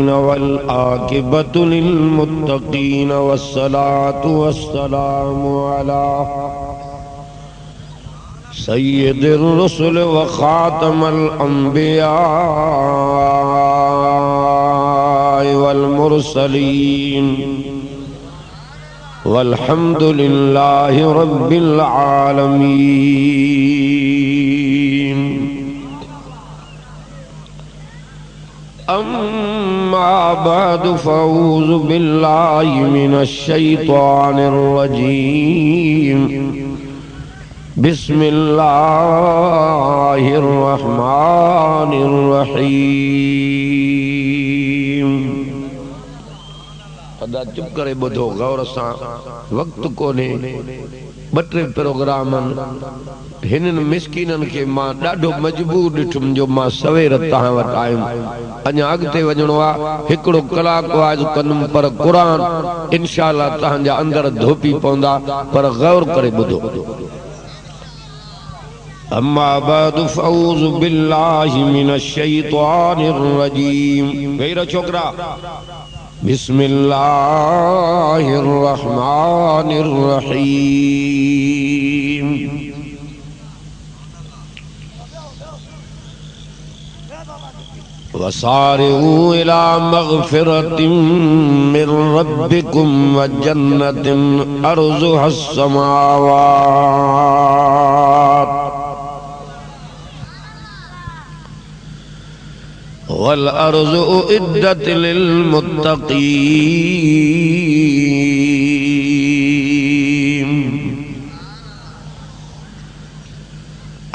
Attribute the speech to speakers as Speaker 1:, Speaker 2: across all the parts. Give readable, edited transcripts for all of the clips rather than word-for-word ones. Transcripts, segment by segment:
Speaker 1: आलमीन वल आकिबतु लिलमुत्तकीन वस्सलातु वस्सलामु अला सय्यिदिर रुसुल व खातमल अंबिया वल मुरसलीन वल्हम्दुलिल्लाहि रब्बिल आलमीन। अम्मा बअदु फ़अऊज़ु बिल्लाहि मिनश शैतानिर रजीम। बिस्मिल्लाहिर रहमानिर रहीम। अदा चुप करे बुधो गौर सां, वक्त कोने। बटे प्रोग्रामन हिनन मिस्किनन के मां ॾाढो मजबूर ॾिठुम जो मां सवेर तहां वटि आयुमि। अञा अॻिते वञणो आहे, हिकिड़ो कलाक वाइज कंदुमि, पर क़ुरान इंशाअल्लाह तहांजा अंदर धोपी पवंदा, पर गौर करे ॿुधो। अम्मा बअदु फ़अऊज़ु बिल्लाहि मिनश शैतानिर रजीम। वेही रहो छोकरा। बिस्मिल्लाहिर रहमानिर रहीम। वसारिऊ इला मग़फ़िरतिम मिर रब्बिकुम व जन्नतिन अर्ज़ुहस समावात वल अर्ज़ु उइद्दत लिल मुत्तक़ीन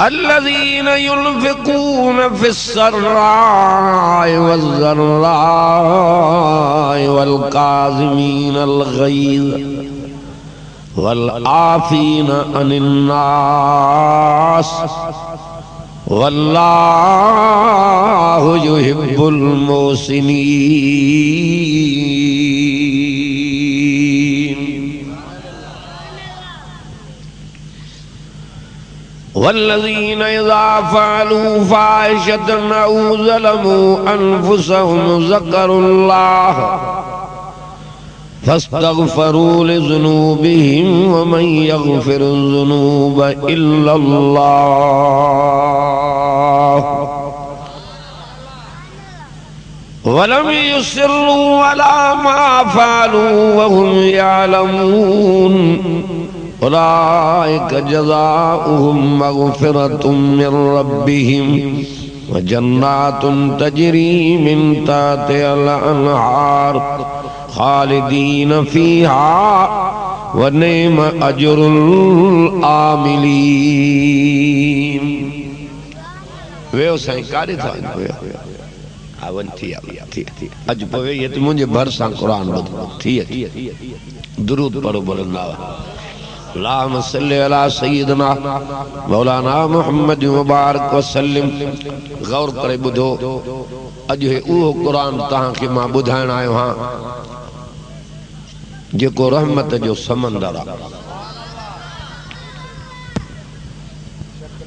Speaker 1: अल्लज़ीना युनफ़िक़ून फ़िस्सर्रा'i वज़्ज़र्रा'i वल काज़िमीनल ग़ैज़ वल आफ़ीना अनिन नास वल्लाहु युहिब्बुल मुहसिनीन। वल्लज़ीना इज़ा फ़अलू फ़ाहिशतन औ ज़लमू अन्फुसहुम ज़करुल्लाह फ़स्तग़फ़रू लिज़ुनूबिहिम व मन यग़फ़िरुज़्ज़ुनूब इल्लल्लाह वलम युसिर्रू अला मा फ़अलू व हुम यअलमून उलाइक जज़ाउहुम मग़फ़िरतुम मिर रब्बिहिम व जन्नातुन तजरी मिन तहतिहल अन्हार खालिदीन फ़ीहा व निअम अजरुल आमिलीन। वेहो साईं काॾे था वञो? थी अॼु पवे ये तो मुझे भरसां क़ुरान ॿुधो थी दुरूद पढ़ो बोलंदा। अल्लाहुम्मा सल्लि अला सय्यिदना मौलाना मुहम्मद मुबारक वसल्लम। गौर करे ॿुधो। अॼु उहो क़ुरान तव्हांखे मां ॿुधाइण आयो आहियां जेको रहमत जो समंदर आहे।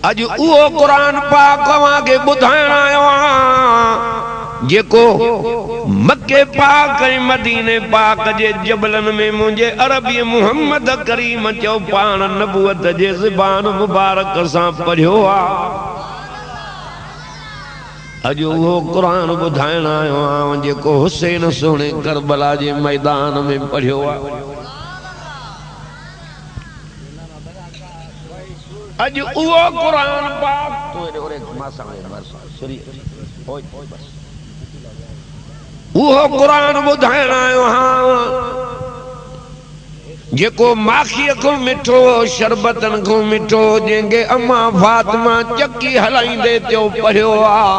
Speaker 1: अॼु उहो क़ुरान पाक तव्हांखे ॿुधाइण आयो आहियां जेको मक्के पाक ऐं मदीने पाक जे जबलन में मुंहिंजे अरबी मुहम्मद करीम चओ पाण नबूअत जे ज़बान मुबारक सां पढ़ियो आहे। अॼु उहो क़ुरान ॿुधाइण आयो आहियां जेको हुसैन सोणे करबला जे मैदान में पढ़ियो आहे। अॼु उहो क़ुरान पाक उहो क़ुरान ॿुधाइण आयो आहियां जेको माखीअ खां मिठो शरबतन खां मिठो जंहिंखे अम्मा फातिमा चकी हलाईंदे त्यो पढ़ियो आहे।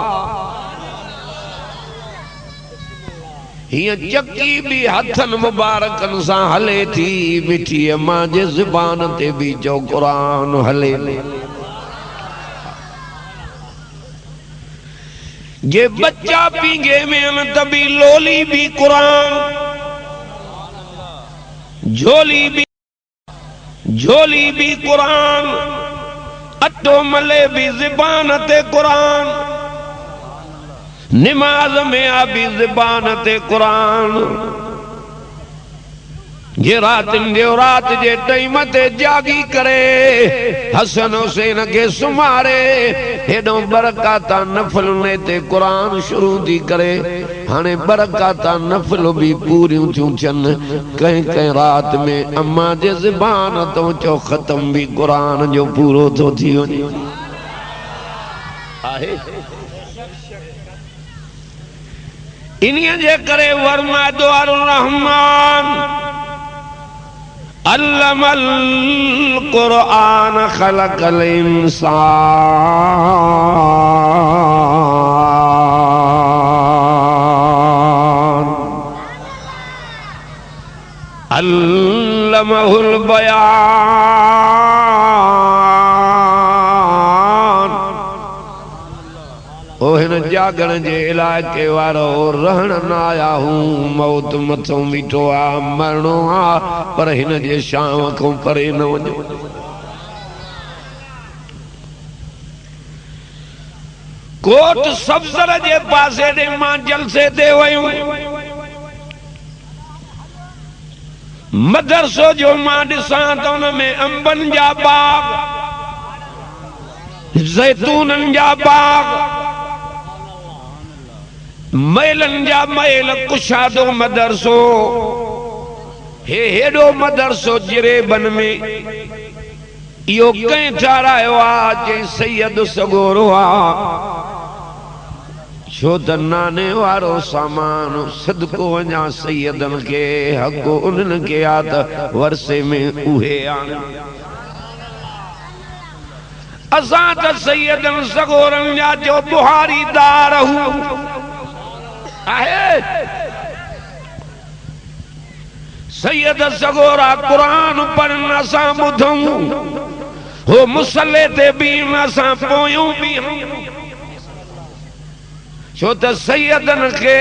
Speaker 1: हीअ चकी भी हथन मुबारकन सां हले थी, मिठी अम्मा जे ज़ुबान ते भी जो क़ुरान हले। जे बच्चा पींगे में तभी लोली भी कुरान, झोली भी कुरान, अटो मले भी ज़बान ते कुरान, नमाज में आबी ज़बान ते कुरान जे रातिन जो रात जे टाइम ते जागी करे हसन हुसैन के सुमारे हेडो बरकाता नफल ने ते कुरान शुरू थी करे हाने बरकाता नफल भी पूरियूं थियूं थियनि कहीं कहीं रात में अम्मा जे ज़बान तो चो खत्म भी कुरान जो पूरो तो थी वञे आहे इन्हीं जे करे वर्मा दुआर रहमान अल्लमल कुरान खलकल इंसान अल्लमहुल बयान ओ हिन जागण जे इलाके वारो रहण न आया हूँ मौत मथों बीठो आ मरणो आ पर हिन जे शाम को परे न वञो कोट सब्ज़र जे पासे दे मां जलसे दे वयूं मदरसो जो मां ॾिसां त उन में अंबन जा बाग ज़ैतूनन जा बाग मैलन जा मैल कुशादो मदरसो हेडो मदरसो जिरेबन में यो कहीं ठारायो आ जे सैयद सगोरो आ छो त नाने वारो सामान सदको वञा सैयदन के हक़ो उन्हनि के आ त वरसे में उहे आन असां त सैयदन सगोरन जा जो बुहारी दार हूं आहे सैयद सगोरा कुरान पढ़न असां ॿुधूं हो मुसल्ले ते बीहन असां पोयूं बीहूं छो त सैयदन के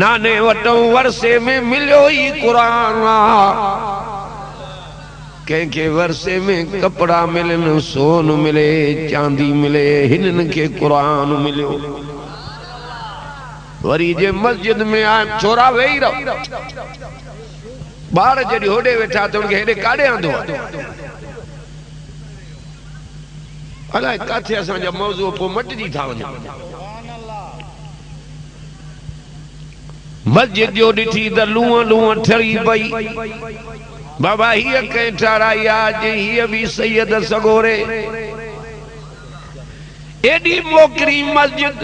Speaker 1: नाने वटों वरसे में मिलियो ई कुरान कंहिंखे वरसे में कपड़ा मिलन सोन मिले चांदी मिले हिनन के कुरान मिलियो वरी जे मस्जिद में आ छोरा वेही रहो बार जड़ी होडे वेठा तो उनके हेडे काडे आंदो अलाए काथे असां जा मौजू पो मटजी था वञे मस्जिद जो ॾिठी त लूअ लूअ ठरी पई बाबा हीअ कंहिं ठाराई आहे जे हीअ बि सैयद सगोरे एॾी मोकरी मस्जिद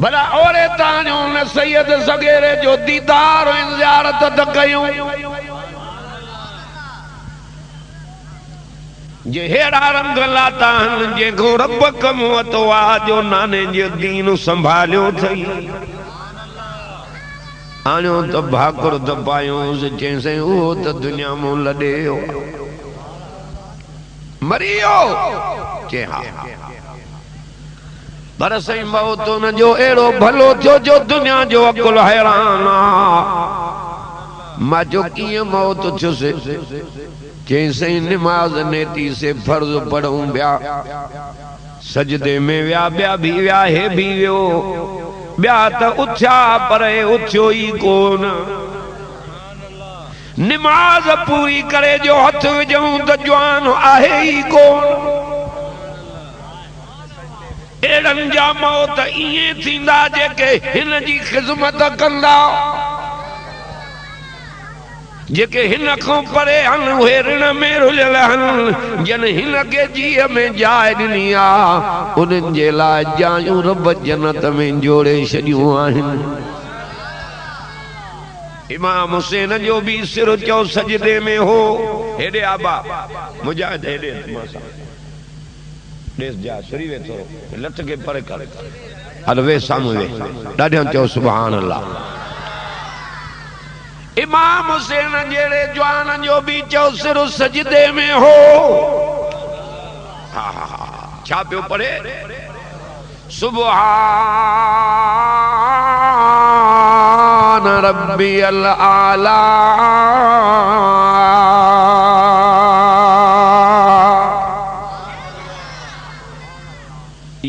Speaker 1: भला ओरे ताणियो न सैयद सगेरे जो दीदार ज़ियारत त कयूं जे हेड़ा रंग लाता आहिनि जेको रब कम वतो आ जो नाने जो दीन संभालियो थई आणियो त भाकुर दबायोसि चइसि उहो त दुनिया मूं लॾे मरी वियो चे हा पर सही मौत न जो एड़ो भलो थियो जो दुनिया जो अकुल हैरान मां जो कीअं मौत थियुसि चइसि नमाज नेती से फर्ज पढ़ूं बिया सजदे में विया ॿिया भी विया हे भी वियो ॿिया त उथिया पर उथियो ई कोन नमाज पूरी करे जो हथ विझूं त जवान आहे ई कोन एड़न जा मौत इए थींदा जेके हिन जी खिदमत कंदा जेके हिन को परे हन उहे ऋण में रुलियल हन जन हिन के जीअ में जाइ ॾिनी आ उन्हनि जे लाइ जायूं रब जन्नत में जोड़े छॾियूं आहिनि इमाम हुसैन जो भी सिर चो सजदे में हो हेडे आबा मुजाहिद हेडे मासा देश जा सरी वे थो लट के परे कर हल वे सामू वे ॾाढो चो सुभान अल्लाह इमाम हुसैन जेड़े जवान जो भी चो सिर सजदे में हो हा हा छा पियो पढ़े सुभान रब्बियल आला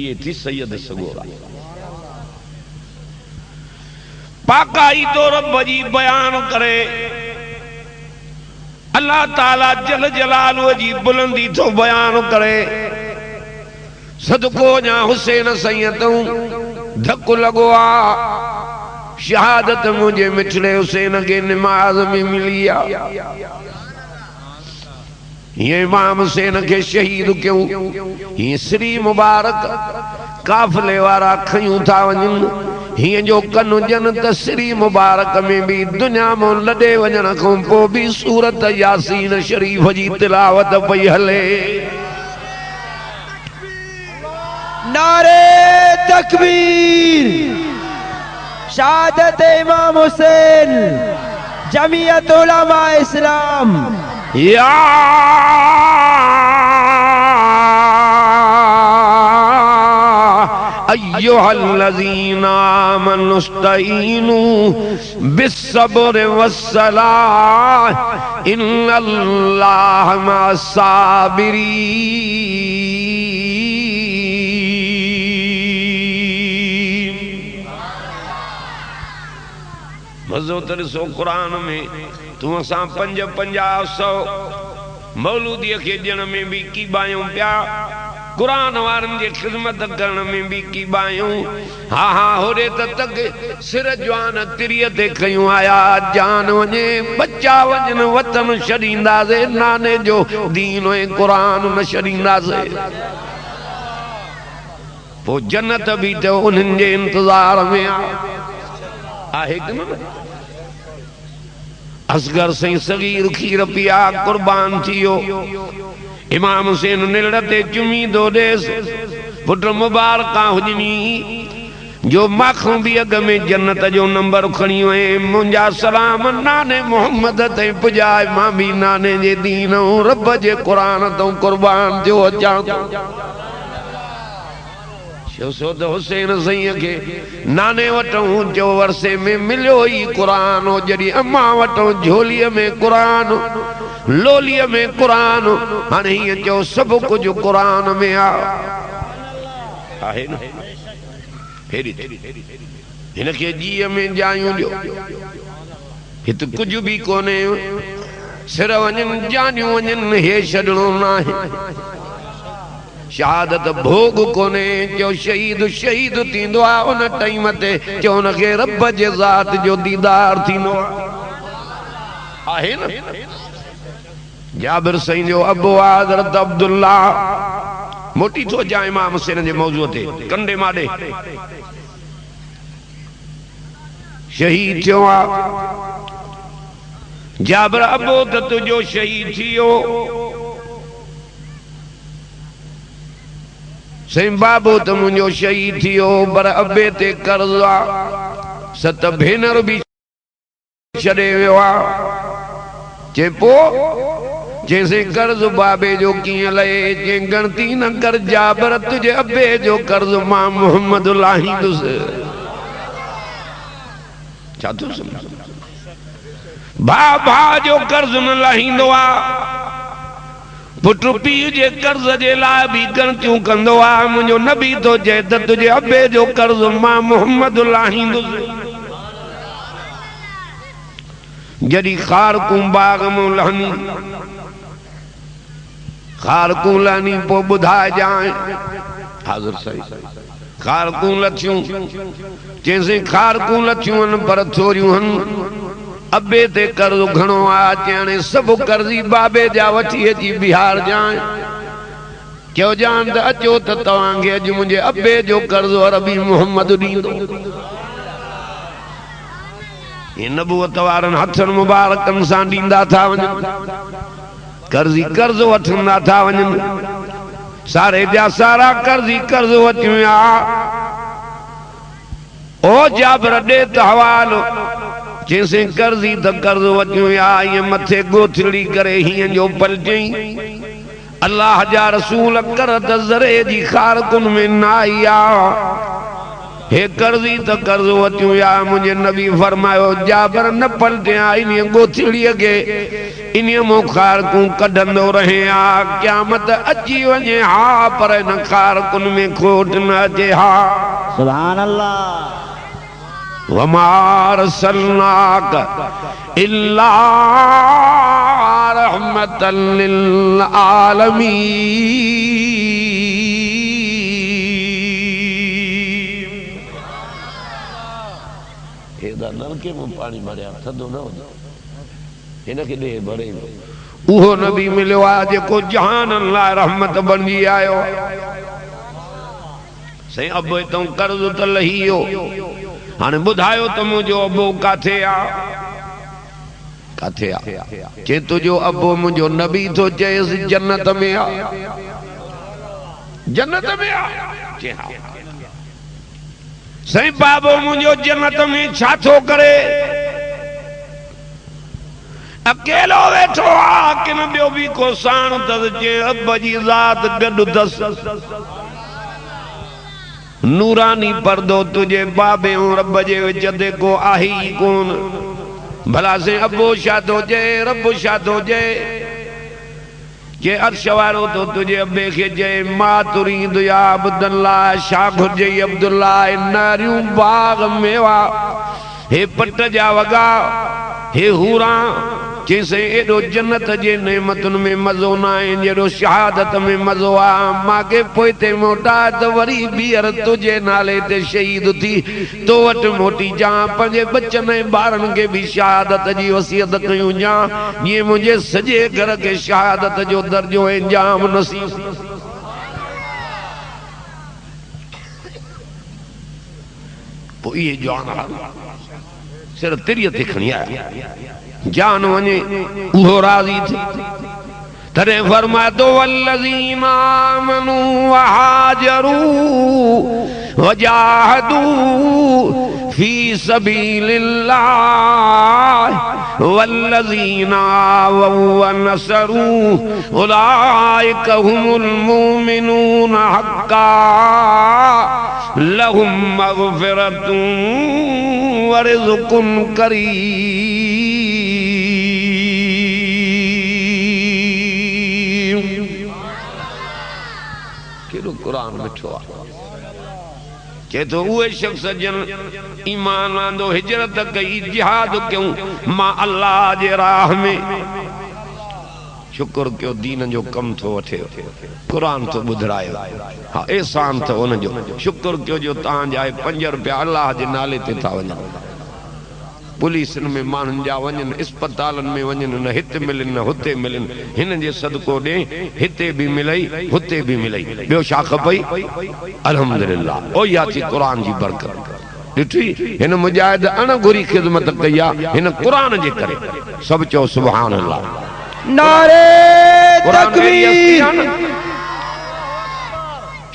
Speaker 1: ये थी सैयद सगोरा पाकाई तो रब जी बयान करे अल्लाह ताला जल जलाल जी बुलंदी तो बयान करे सदको जा हुसैन सैयदूं धक्को लगो आ शहादत मुझे मिठड़े हुसैन के नमाज में मिली आ ये इमाम हुसैन के शहीद क्यों ये श्री मुबारक काफले वारा खयूं था वञन हिय जो कनु जन त श्री मुबारक में भी दुनिया में लॾे वञण खां पोइ भी सूरत यासीन शरीफ जी तिलावत पई हले
Speaker 2: नारे तकबीर शहादत इमाम हुसैन जमीयत उलमा इस्लाम
Speaker 1: या अय्युहल्लज़ीना आमनु इस्तईनु बिस्सब्रि वस्सलाह इन्नल्लाह मअस्साबिरीन मज़ो तरसो कुरान में तू असां 550 मौलूदीअ खे ॾियण में भी कीबायूं पिया कुरान वारन जे खिदमत करण में भी कीबायूं हा हा होरे तक सिर जवान तिरिय ते कयूं आया जान वने बच्चा वजन वतन छॾींदासीं नाने जो दीन ऐं कुरान न छॾींदासीं पोइ जन्नत भी तो उन्हनि जे इंतज़ार में आहे कि न असगर सही सगीर खीर पिया कुर्बान थियो इमाम हुसैन निलड़ते चुमी दो देस पुट मुबारका हुजनी जो माखों भी अग में जन्नत जो नंबर खणी वे मुंजा सलाम नाने मोहम्मद ते पुजाए मां भी नाने जे दीन रब जे कुरान तो कुर्बान जो अचा शोसोद हुसैन सही के नाने वटों जो वर्षे में मिलो ही कुरान जड़ी अम्मा वटों झोलिया में कुरान लोलिया में कुरान हाने ये जो सब कुछ कुरान में आहे न फेरी इनके जीअ में जायूं ॾियो हित कुछ भी कोने सिर वञनि जानियूं वञनि हे छॾणो न आहे शहादत भोग कोने जो शहीद शहीद थींदो आहे उन टाइम ते जो उनखे रब जे ज़ात जो दीदार थींदो आहे न जाबिर सईं जो अबू हज़रत अब्दुल्ला मोटी थो जा इमाम हुसैन जे मौजूअ ते कंडे माडे शहीद थियो आहे जाबिर अबू त तुंहिंजो शहीद थियो सही बाबू तो मुझो शहीद थियो पर अबे ते कर्ज आ सत भेनर भी छड़े वियो आ चे पो जैसे कर्ज बाबे जो किए लए जे गणती न कर जाबर तुझे अबे जो कर्ज मां मोहम्मद लाहींदुस छा तू समझ भा भा जो कर्ज न लाहींदो आ पुटु पीउ जे कर्ज जे लाइ भी गणतियूं कंदो आहे मुंहिंजो नबी तो चए त तुंहिंजे अबे जो कर्ज मां मोहम्मद लाहींदुसि जॾहिं खारकूं बाग में लहनी खारकूं लहनी पोइ ॿुधाइजांइ हाज़िर सही खारकूं लथियूं चइसि खारकूं लथियूं आहिनि पर थोरियूं आहिनि अबे ते कर्ज घणो आ चने सब कर्जी बाबे जा वठी अची बिहार जाए क्यों जान त अचो त तवांगे अज मुझे अबे जो कर्ज अरबी मोहम्मद दींदो ये नबूवत वारन हथन मुबारकन सां दींदा था वञन कर्जी कर्ज वठंदा था वञन सारे जा सारा कर्जी कर्ज वठिया ओ जाबर दे त हवालो जैसे कर्जी त कर्ज वठिया ये मथे गोथड़ी करे हिय जो पलटई अल्लाह जा रसूल कर त ज़रे जी खारकुन में ना आया हे कर्जी त कर्ज वठिया मुझे नबी फरमायो जाबर न पलटिया इन गोथड़ी के इन मो खारकूं कढंदो रहे आ क़यामत अची वने हा पर न खारकुन में खोट न अचे हा
Speaker 2: सुभान अल्लाह
Speaker 1: वमा अरसलनाक इल्ला रहमतल लिल आलमीन। हेदा नलके में पानी भरिया थदो न हो इनके दे भरे उहो नबी मिलियो आहे जेको जहानन लाइ रहमत बणजी आयो। साईं अब तूं कर्ज़ त लही वियो हाणे ॿुधायो त मुंहिंजो अबो काथे आहे काथे आहे चए तुंहिंजो अबो मुंहिंजो नबी थो चएसि जन्नत में आहे जन्नत में आहे चए हा साईं बाबो मुंहिंजो जन्नत में छा थो करे अकेलो वेठो आहे कि न ॿियो बि को साण अथसि चए अब जी ज़ात गॾु अथसि नूरानी पर्दो तुझे बाबे ऐं रब जे विच ते को आहे ई कोन भला से अबो छा थो चए रब छा थो चए के अर्श वारो तो तुझे अबे खे चए मां तुरीद या अब्दुल्ला छा घुर्जे अब्दुल्ला नारियूं बाग मेवा हे पट जा वगा हे हूरा जैसे एडो जन्नत जे नेमतुन में मजो ना है जेडो शहादत में मजो आ मागे पोइते मोटा त वरी बीहर तुझे नाले ते शहीद थी तो वट मोटी जा पंजे बच्चन ऐं ॿारन के भी शहादत जी वसीयत कयूं जा ये मुझे सजे घर के शहादत जो दर्जो इंजाम नसीब पो ये जान सिर्फ तेरी ते खणी आया जान वने उहो राज़ी थी तरे फरमाए तो वल्लज़ीना आमनू वहाजरू वजाहदू फी सबीलिल्लाह वल्लज़ीना वनसरू उलाइका हुमुल मुमिनून हक्का लहुम मग़फ़िरतुन व रिज़्क़ुन करीम। केड़ो कुरान मिठो आहे के तो उहे शख्स जन ईमान आंदो हिजरत कई जिहाद क्यों मां अल्लाह जे राह में शुक्र क्यों दीन जो कम थो वठे कुरान तो ॿुधायो हाँ एहसान तो उन जो शुक्र क्यों जो तां जाए 5 रुपया अल्लाह जे नाले ते था वञन पुलिस में मानन जा वञन अस्पतालन में वञन न हिते मिलन न हुते मिलन हिन जे सदको दे हिते भी मिलई हुते भी मिलई बियो छा खपई अल्हम्दुलिल्लाह ओ या थी कुरान जी बरकत ॾिठी हिन मुजाहिद अणघुरी खिदमत कई आहे हिन कुरान जे करे सब चओ सुभान अल्लाह
Speaker 2: नारे तकबीर।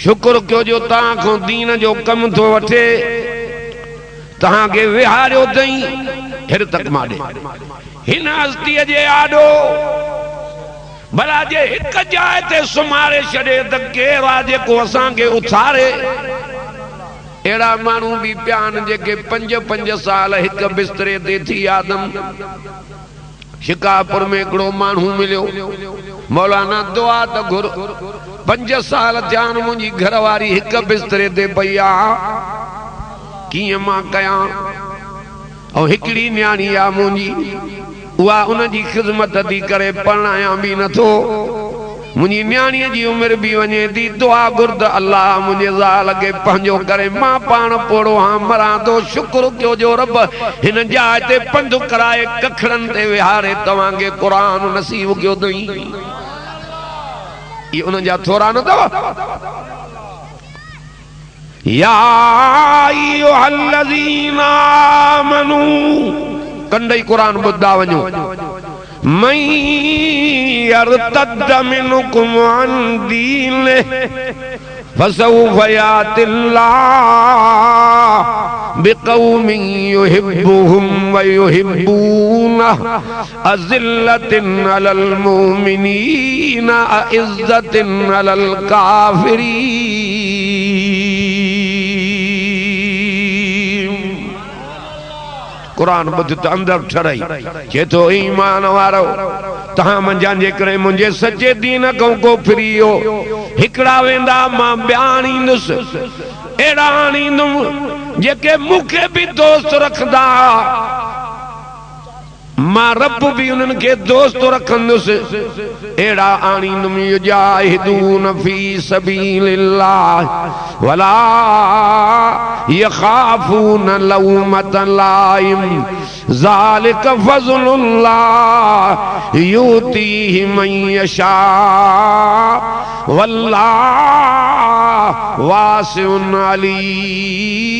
Speaker 1: शुक्र क्यों जो तां को दीन जो कम थो वठे तां के विहारियो तई हिर तक माडे हिन हस्ती जे आडो भला जे एक जाए ते सुमारे छड़े त केर आ जेको असां के उथारे एड़ा मानू भी प्यान जेके 5-5 साल एक बिस्तरे ते थी आदम शिकापुर में एकड़ो मानू मिलियो मौलाना दुआ त घुर 5 साल ध्यान मुंजी घरवारी एक बिस्तरे ते पई आ किए मां कया और हिकड़ी न्याणी आ मुंजी उहा उन जी खिदमत थी करे पढ़ाया भी न थो मुंजी न्याणी जी उम्र भी वने थी दुआ गुर्द अल्लाह मुझे ज़ाल के पंजो करे मां पान पोड़ो हां मरा तो शुक्र क्यों जो रब हिन जाए ते पंध कराए कखड़न ते विहारे तवां के कुरान नसीब क्यों दई ये उन जा थोरा न दवा या अय्युहल्लज़ीना आमनू कंडई कुरान बुद्धा वञो मैं यर्तद मिनकुम अन दीने फसौफ यातिल्लाह बिक़ौमिन युहिब्बुहुम व युहिब्बूनहु अज़िल्लतिन अलल मुमिनीन अइज़्ज़तिन अलल काफ़िरीन। कुरान बुध तो अंदर ठरई जे तो ईमान वारो तहां मंझां जे करे मुंहिंजे सचे दीन खां को फिरियो हिकड़ा वेंदा मां ॿिया आणींदुसि अहिड़ा आणींदुमि जेके मुखे भी दोस्त रखदा मां रब भी उन्हनि खे दोस्त रखंदुसि। एड़ा आणींदुम युजाहिदून फी सबीलिल्लाह वला यखाफून लौमत लाइम ज़ालिक फज़लुल्लाह यूतीहि मन यशा वल्लाहु वासिउन अलीम।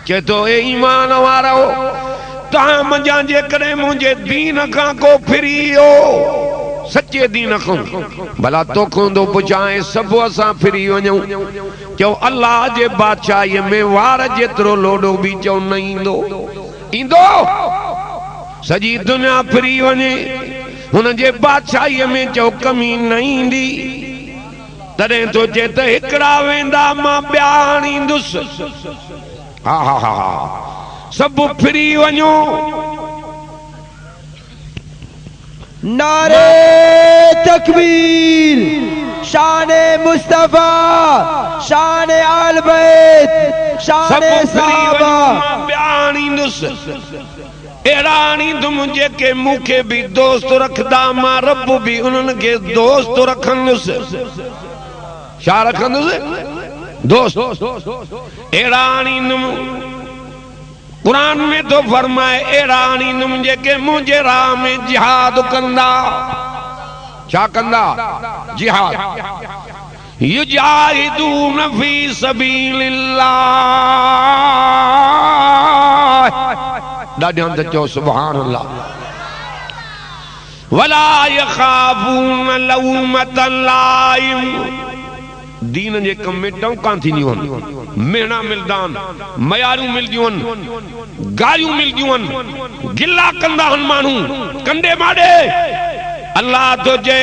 Speaker 1: के तो ए ईमान वारो तहां मजा जे करे मुझे दीन का को फिरियो सच्चे दीन को भला तो खुंदो पुछाए सब असा फिरी वणो क्यों अल्लाह जे बादशाही में वार जेतरो लोडो भी चो न इंदो इंदो सजी दुनिया फिरी वने हुन जे बादशाही में चो कमी न इंदी तरे तो जे त हिकड़ा वेंदा मां ॿिया आणींदुसि। हा हा हा सब फिरी वणो।
Speaker 2: नारे तकबीर, शाने मुस्तफा, शाने आल बैत, शाने सहाबा। एरानी तुम जेके मुखे भी दोस्त रखदा मां रब भी उन्हनि खे दोस्त रखंदुसि।
Speaker 1: छा रखंदुसि? दोस्त। एरानी तुम कुरान में तो फरमाए एरानी तुम जेके मुझे राह में जिहाद कंदा। छा कंदा? जिहाद। युजाहिदून फी सबीलिल्लाह। ॾाढे हंध चओ सुभान अल्लाह। वला यखाफून लौमत लाइम। दीन जे कम में टौकां थींदियूं आहिनि, मेहना मिलदान, मयारूं मिलदियूं आहिनि, गारियूं मिलदियूं आहिनि, गिला कंदा आहिनि माण्हू कंडे माडे। अल्लाह तो जे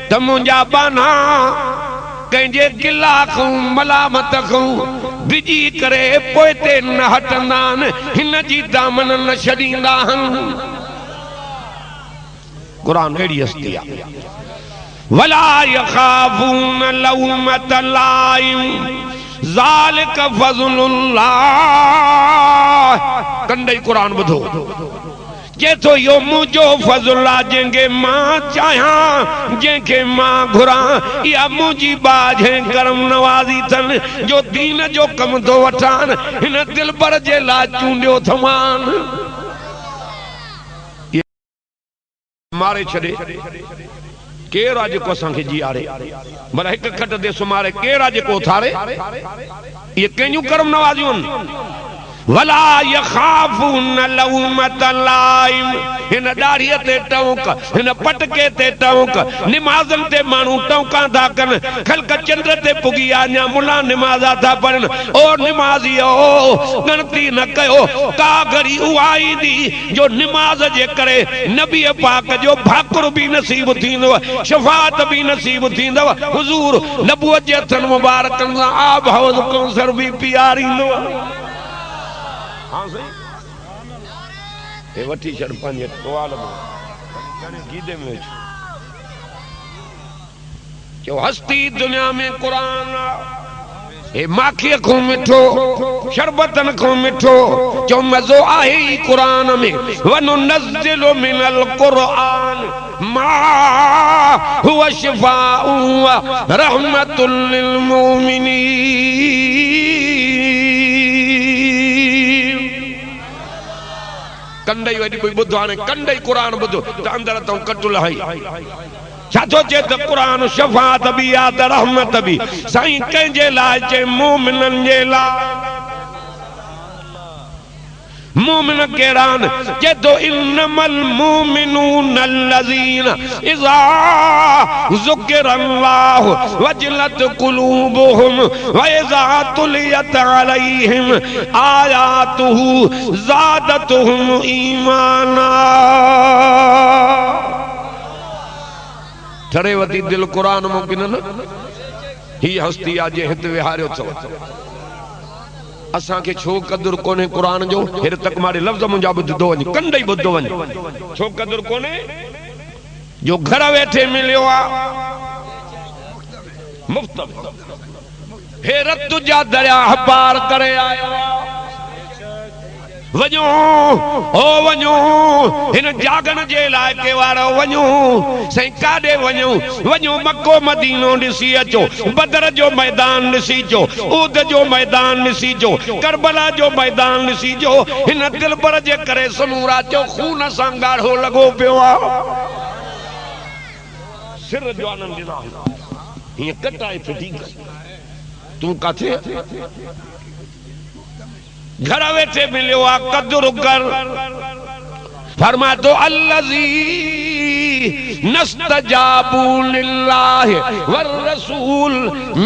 Speaker 1: त मुंहिंजा बाना कंहिंजे गिला खां मलामत खां बिजी करे पोइ ते न हटंदा आहिनि, हिन जी दामन न छॾींदा आहिनि। कुरान अहिड़ी हस्ती आहे। वला यखाफून लौमत लाइम ज़ालिक फज़लुल्लाह। कंडे कुरान ॿुधो जे तो यो मुझो फज़ल आहे जंहिंखे मां चाहियां, जंहिंखे मां घुरां। इहा मुंहिंजी बाझे करम नवाज़ी अथनि जो दीन जो कम थो वठान, हिन दिलबर जे लाइ चूंडियो थमान। मारे छॾे केरु आहे जेको असांखे जीआरे, भला हिकु खट ते सुमारे केरु आहे जेको उथारे? इहे कंहिंजूं करम नवाज़ियूं आहिनि। वला यखाफून लौमत लाइम। हिन दाढ़ीअ ते टौक, हिन पटके ते टौक, निमाज़न ते माण्हू टौकां था कनि। ख़ल्क़ चंद्र ते पुगी अञा मुला निमाज़ा था पढ़नि। ओ निमाज़ियो गणती न कयो, का घड़ी उहा ईंदी जो निमाज़ जे करे नबी पाक जो भाकुर भी नसीब थींदो, शफ़ाअत भी नसीब थींदव। हुज़ूर नबूवत जे हथनि मुबारकनि सां आब हौज़ कौसर भी पीआरींदो। हाँ सही ये वठी छड़ पंज टवाल गीदे में क्यों हस्ती दुनिया में कुरान ए माखी को मिठो शरबतन को मिठो जो मजो आहे कुरान में। वनुनज़्ज़िलु मिनल कुरान मा हुवा शिफाउ व रहमतुल लिल मुमिनीन। कंडई वडी कोई बुधो हाने कंडई कुरान बुधो त अंदर तो कटुल है। छा तो चे त कुरान शफाअत भी आ त रहमत भी। साईं कंहिंजे लाइ चे मोमिननि जे लाइ। मोमिन केरान जे तो इन्नमल मोमिनून अल्लज़ीना इज़ा ज़ुकिरल्लाहु वजलत कुलूबुहुम व इज़ा तुलियत अलैहिम आयातुहु ज़ादतुहुम ईमाना। ठरे वती दिल कुरान मुमकिन न ही हस्ती आ जे हित विहारियो थो। असा के छो कदर कोने कुरान जो हेर तक मारे लफ्ज मुंजा बुद्धो वने कंडई बुद्धो वने छो कदर कोने
Speaker 2: जो घर वेठे मिलियो आ मुफ्त हेरत तुझा दरिया पार करे आयो वञो ओ वञो हिन जागन जे लाइक़े वारो वञो साईं काॾे वञो वञो मक्को मदीनो ॾिसी अचो बदर जो मैदान ॾिसी अचो ऊद जो मैदान ॾिसी अचो करबला जो मैदान ॾिसी अचो हिन दिलबर जे करे समूरा चो खून सां ॻाढ़ो लॻो पियो आहे सिर जो आनंद ॾिना हीअं कटाए फिटी तूं काथे घर वेठे मिलियो आ कदुर कर फरमा तो अल्लज़ी नस्तजाबू लिल्लाहि वर रसूल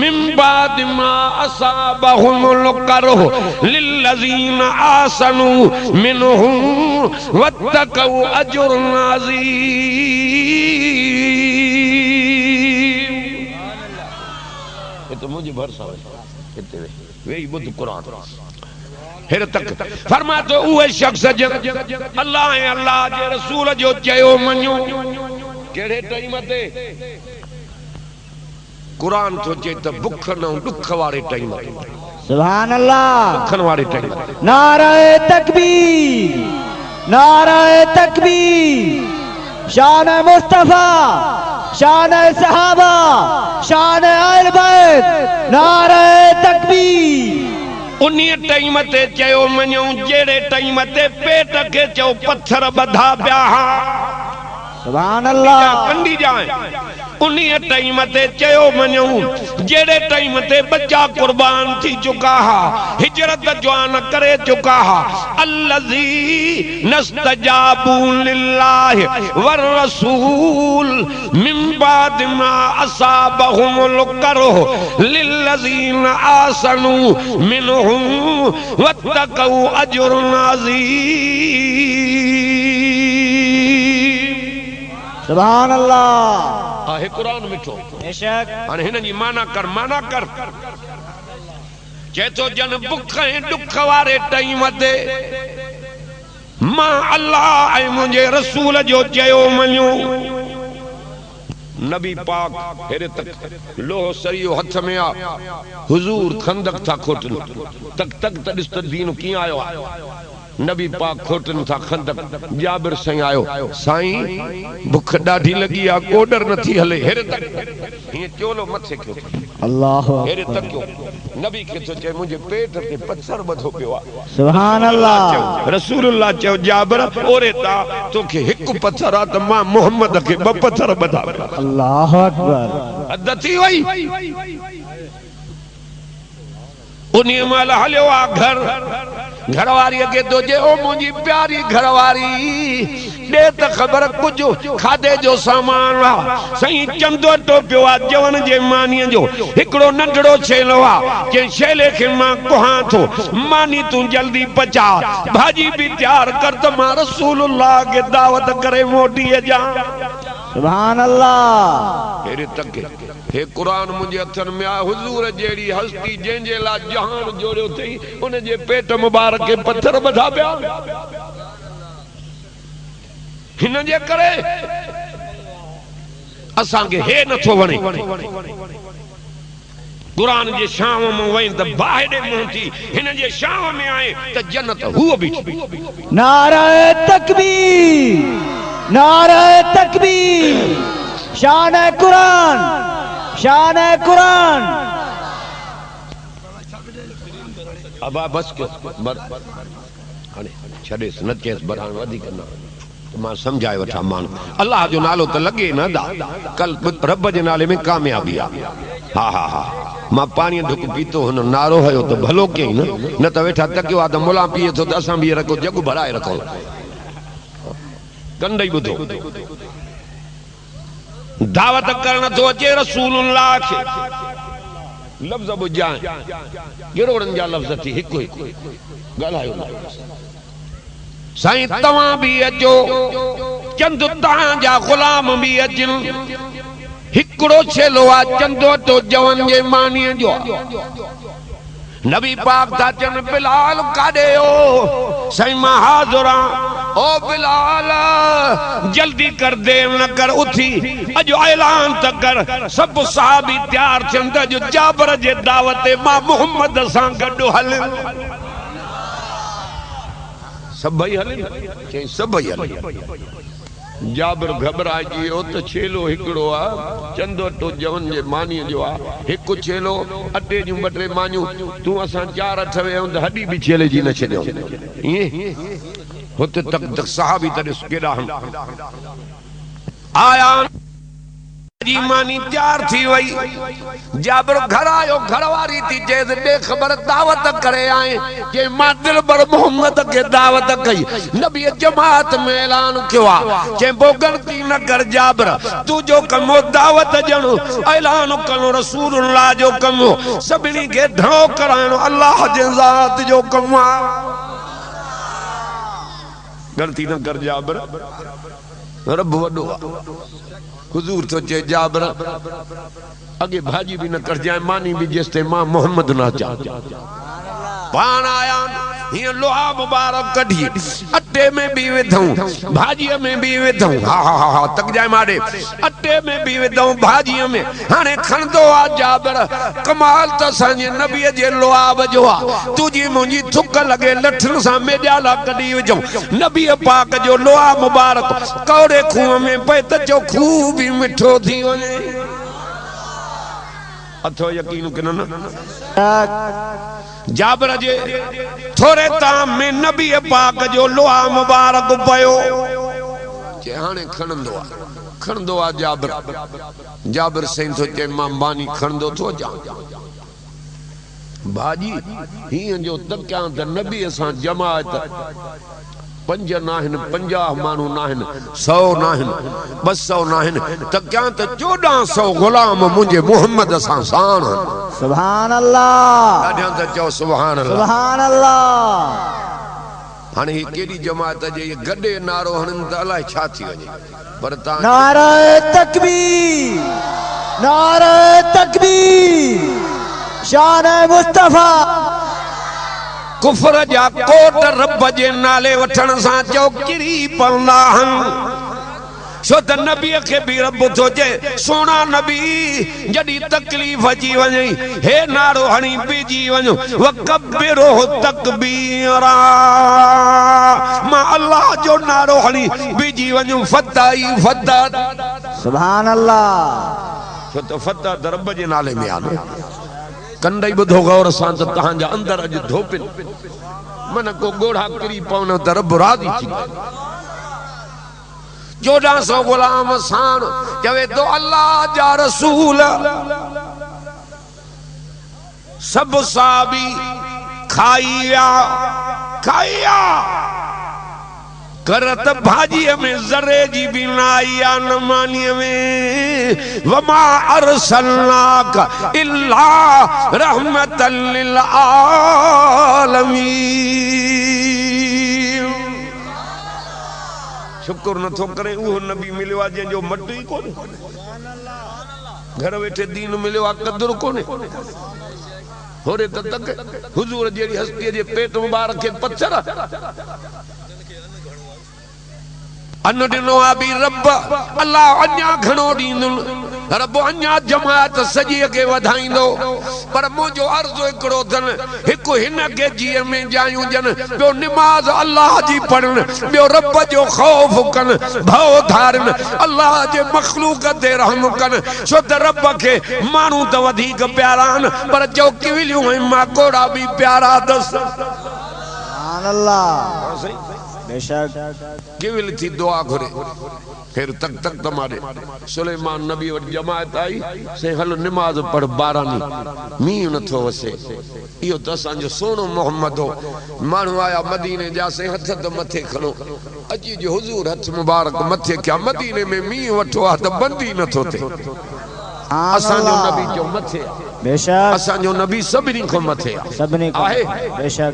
Speaker 2: मिन बाद मा असाबहुमुल करह लिल्लज़ीना आसनू मिनहुम वत्तकू अजरुन अज़ीम। ये तो मुझे भरोसा है कितने वे बुद्ध कुरान हेर तक फरमा तो उहे शख्स अल्लाह ऐं अल्लाह जे रसूल जो चयो मञो केड़े टाइम ते कुरान तो चे त भुख न दुख वारे टाइम ते
Speaker 3: सुभान अल्लाह
Speaker 2: भुखन वारे टाइम
Speaker 3: नारे तकबीर नारे तकबीर शान मुस्तफा शान सहाबा शान अहल बैत नारे तकबीर
Speaker 2: उन्हीं टाइम ते चयो मञो जेड़े टाइम ते पेट के चो पत्थर बधा पिया
Speaker 3: सुभान अल्लाह
Speaker 2: कंडी जाए उन्हीं टाइम ते चयो मञो जेड़े टाइम ते बच्चा कुर्बान थी चुका हा हिजरत जवान करे चुका हा अल्लज़ी नस्तजाबू लिल्लाहि वर रसूल मिन बाद मा असाबहुमुल करह लिल्लज़ीना आसनू मिनहुम वत्तकू अजरुन अज़ीम।
Speaker 3: सुभान अल्लाह
Speaker 2: आहे कुरान मिठो
Speaker 3: बेशक
Speaker 2: हाणे हिन जी माना कर चेतो जन भुख ऐं दुख वारे टाइम ते मां अल्लाह ऐं मुंहिंजे रसूल जो चयो मञो नबी पाक हेरे तक लोह सरियो हथ में आ हुजूर खंदक था खोटन तक तक त ॾिस त दीन कीअं आयो आहे नबी पाक खोटन था खंदक जाबिर साईं आयो साईं भुख ॾाढी लगी आ कोडर नथी हले हेरे तक हीअं चोलो मथे कयो
Speaker 3: अल्लाह
Speaker 2: हेरे तक कयो नबी खे तो चए मुंहिंजे पेट ते पत्थर बधो पियो आहे
Speaker 3: सुभान अल्लाह
Speaker 2: रसूलुल्लाह चयो जाबिर ओरे ता तोखे हिकु पत्थर आ त मां मोहम्मद खे ॿ पत्थर बधा पिया
Speaker 3: अल्लाह अकबर
Speaker 2: हद थी वई उन्हीं महिल हलियो आ घरवारी के तो जे ओ मुंहिंजी प्यारी घरवारी दे त खबर कुछ खादे जो सामान आ सही चंदो टोपियो आ जवन जे मानी जो हिकड़ो नंढड़ो छेलो आ के छेले के मां कोहा थो मानी तू जल्दी पचा भाजी भी तैयार कर त मां रसूलुल्लाह के दावत करे मोटी जा
Speaker 3: सुभान अल्लाह
Speaker 2: हेरे तक हे कुरान मुझे हथन में आ हुजूर जेड़ी हस्ती जेंजे ला जहान जोड़ियो थई उन जे पेट मुबारक के पत्थर बधा पिया हिन जे करे असां के हे नथो वणे कुरान जे शाम में वई त बाहरे मुंह थी हिन जे शाम में आए त जन्नत हुओ भी
Speaker 3: नारे तकबीर नारे तकबीर शान कुरान शान कुरान
Speaker 2: अबा बस के हाणे छडेस न चेस बरान वधीक न मां समझाए वठा मान अल्लाह जो नालो त लगे न दा कल रब जे नाले में कामयाबी आ हा हा हा मां पानी ढुक पीतो हुन नारो हयो तो भलो कई न त वेठा तकियो आ त मुला पिए तो असां भी रखो जग भराए रखो कंदई बुधो दावत करण तो अचे रसूलुल्लाह के लफ्ज बुझाए गिरोड़न जा लफ्ज थी हिकु हिकु गलायो साईं तवा भी अचो चंद तहां जा गुलाम भी अचन हिकड़ो छेलो आ चंदो तो जवन जे मानी जो नबी पाक था चन बिलाल काडे हो साईं मां हाज़ुर ओ बिलाल जल्दी कर देर न कर उठी अजो ऐलान त कर सब सहाबी तैयार थियन जो जाबर जे दावत मां मोहम्मद सां गॾु हल सभई हल चई सभई हल जाबर घबराए जियो त छेलो हिकड़ो आ चंदो तो जवन जे मानी जो आ हिक छेलो अटे जूं बटरे मानियूं तू असां चार अठ वे त हड्डी भी छेले जी न छड्यो ये होते तक सहाबी तने केड़ा आया जी मानी तैयार थी वई जाबर घर आयो घरवारी थी जे बे खबर दावत करे आए के मां दिलबर मोहम्मद के दावत कई नबी जमात में ऐलान किया के बो गलती न कर जाबर तू जो कमो दावत जणो ऐलान कनो रसूलुल्लाह जो कमो सभिनी के धो करानो अल्लाह जे ज़ात जो कमो गलती न कर जाबर रब वडो हुजूर तो चे जाबर अगे भाजी भी न कर जाए मानी भी जिसते मां मोहम्मद ना चा पान आया ये लोहा मुबारक कढी अट्टे में भी विधऊं भाजी में भी विधऊं हा हा हा तक जाए मारे अट्टे में भी विधऊं भाजी में हाने खंदो आ जाबर कमाल त संजे नबी जे लोहा जो आ तुजी मुंजी थुक लगे लठन सा मेजाला कढी विजऊं नबी पाक जो लोहा मुबारक कौड़े खूह में पे त जो खूह भी मिठो थी वने अथो यकीन के न जाबर जे थोड़े ताम में नबी पाक जो लोहा मुबारक पयो के हाने खणंदो आ जाबर सही तो के मां बानी खणंदो तो जा भाजी ही जो तक्या त नबी असा जमात 5 नाहिन 50 मानू नाहिन 100 नाहिन 200 नाहिन त क्या त 1400 गुलाम मुझे मोहम्मद सा शान
Speaker 3: सुभान अल्लाह
Speaker 2: ॾाढा त चओ सुभान अल्लाह
Speaker 3: सुभान अल्लाह
Speaker 2: हाणे ही केडी जमात जे ये गडे नारो हणन त अलाए छा थी वञे पर ता
Speaker 3: नारे तकबीर शान मुस्तफा
Speaker 2: कुफर जा कोट रब जे नाले वठण सां चौकिरी पवंदा हन छो त नबी के भी रब थो जे सोना नबी जडी तकलीफ अची वञे हे नारो हणी बीजी वञो वकबिरो तकबीरा मां अल्लाह जो नारो हणी बीजी वञो फताई फता
Speaker 3: सुभान अल्लाह
Speaker 2: छो त फता रब जे नाले में आ कंडई बुधो गौर सां त तहां जा अंदर अज धोपिन मन को गोढ़ा किरी पवन त रब राजी थी 1400 गुलाम सान चवे तो अल्लाह जा रसूल सब साबी खाइया करत भाजी में जरे जी बिनाइया न मानी में वमा अरसलनाक इल्ला रहमतल लिल आलमीन शुक्र न थो करे वो नबी मिलियो आ जो मट ही कोने घर बैठे दीन मिलियो आ कदर कोने होरे तक हुजूर जेड़ी हस्ती जे पेट मुबारक के पत्थर अन्न दिनो आबी रब अल्लाह अन्या घणो दीन रब अन्या जमात सजी के वधाइंदो पर मुजो अर्ज एकड़ो थन एक हिन के जी में जायूं जन बयो नमाज अल्लाह जी पढ़न बयो रब जो खौफ कन भव धारन अल्लाह जे मखलूक ते रहम कन छो त रब के मानू त वधीक प्यारा पर जो किविलियूं माकोड़ा भी प्यारा दस
Speaker 3: सुभान अल्लाह बेशक
Speaker 2: केवल थी दुआ घुरे फिर तक तमारे सुलेमान नबी और जमात आई से हल नमाज पढ़ 12 नी मींह न थो वसे इयो त असां जो सोनो मोहम्मद हो मानू आया मदीने जा से हथ त मथे खणो अजी जो हुजूर हथ मुबारक मथे क्या मदीने में मींह वठो आ त बंदी न थो थे असां जो नबी जो मथे
Speaker 3: बेशक
Speaker 2: असां जो नबी सभिनी को मथे
Speaker 3: सभिनी को
Speaker 2: आहे
Speaker 3: बेशक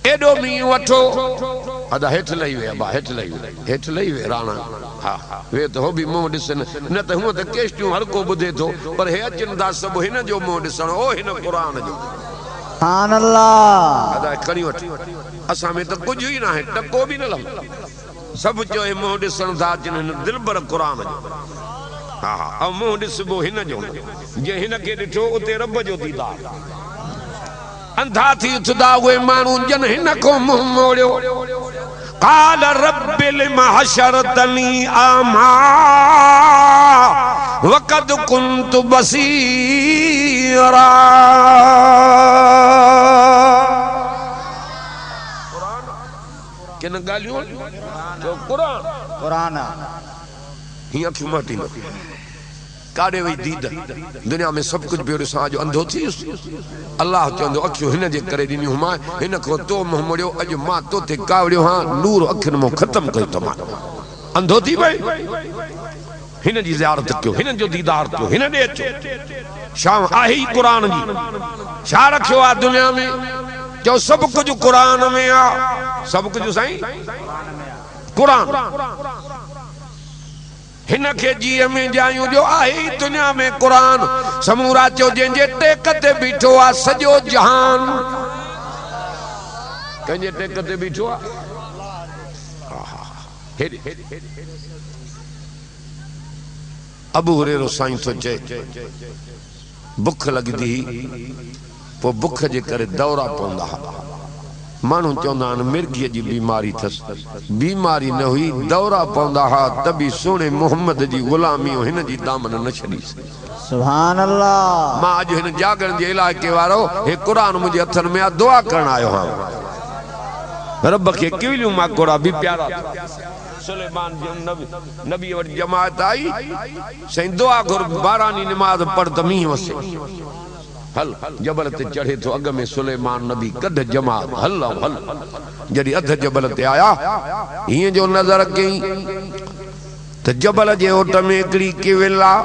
Speaker 2: एडो मींह वठो अदा हेठ लई वे राणा हा वे तो हो भी मुंह ॾिसन न त हूं त केस्टियूं हर को ॿुधे थो पर हे अचनि था सभु हिन जो मुंह ॾिसण ओ हिन क़ुरान जो
Speaker 3: सुभान अल्लाह
Speaker 2: अदा करी वठ असां में तो कुछ ही ना है टको भी न लग सब जो मुंह ॾिसण था अचनि दिल भर क़ुरान जो हाँ हाँ ऐं मुंह ॾिसबो हिन जो जे हिन खे ॾिठो उते रब जो दीदार अंधा थी उथदा उहे माण्हू जन हिन को मुंह मोड़ियो قال رب لما حشرتني أعمى وقد كنت بصيرا किन ॻाल्हियूं जो क़ुरान
Speaker 3: कुरान
Speaker 2: ही अखियूं माटी न काॾे वई दीद दुनिया में सब कुछ बेरो सां जो अंधो थी अल्लाह चवंदो अखियूं हिन जे करे ॾिनियूं मां हिन खां तो मुंहुं मोड़ियो अॼु मां तो ते कावड़ियो हां नूर अखियुनि मां ख़त्म कयो त मां अंधो थी वई हिन जी ज़ियारत कयो हिन जो दीदार कयो हिन ॾे अचो शाम आहे ई क़ुरान जी छा रखियो आहे दुनिया में जो सब कुछ क़ुरान में आ सब कुछ साईं क़ुरान हिन खे जीअ में जायूं जो आहे ई दुनिया में क़ुरान समूरा चो जंहिंजे टेक ते बीठो आहे सॼो जहान कंहिंजे टेक ते बीठो आहे अबू हुरैरा साईं थो चए बुख लॻंदी पोइ बुख जे करे दौरा पवंदा हुआ माण्हू चवंदा आहिनि मिर्गीअ जी बीमारी अथसि बीमारी न हुई दौरा पवंदा हुआ त बि सुहिणे मोहम्मद जी ग़ुलामी हिन जी दामन न छॾीसि
Speaker 3: सुभान अल्लाह
Speaker 2: मां अॼु हिन जागरण जे इलाइक़े वारो हे क़ुरान मुंहिंजे हथनि में आहे दुआ करण आयो आहियां रब खे किविलियूं माकोड़ा बि प्यारा सुलेमान जो नबी वटि जमात आई साईं दुआ घुर बारानी नमाज़ पढ़ त मींहुं वसे हल जबल ते चढ़े तो अग में सुलेमान नबी कद जमात हल हल जॾहिं अध जबल ते आया हीअं जो नज़र कई त जबल जे ओट में हिकिड़ी किविल आहे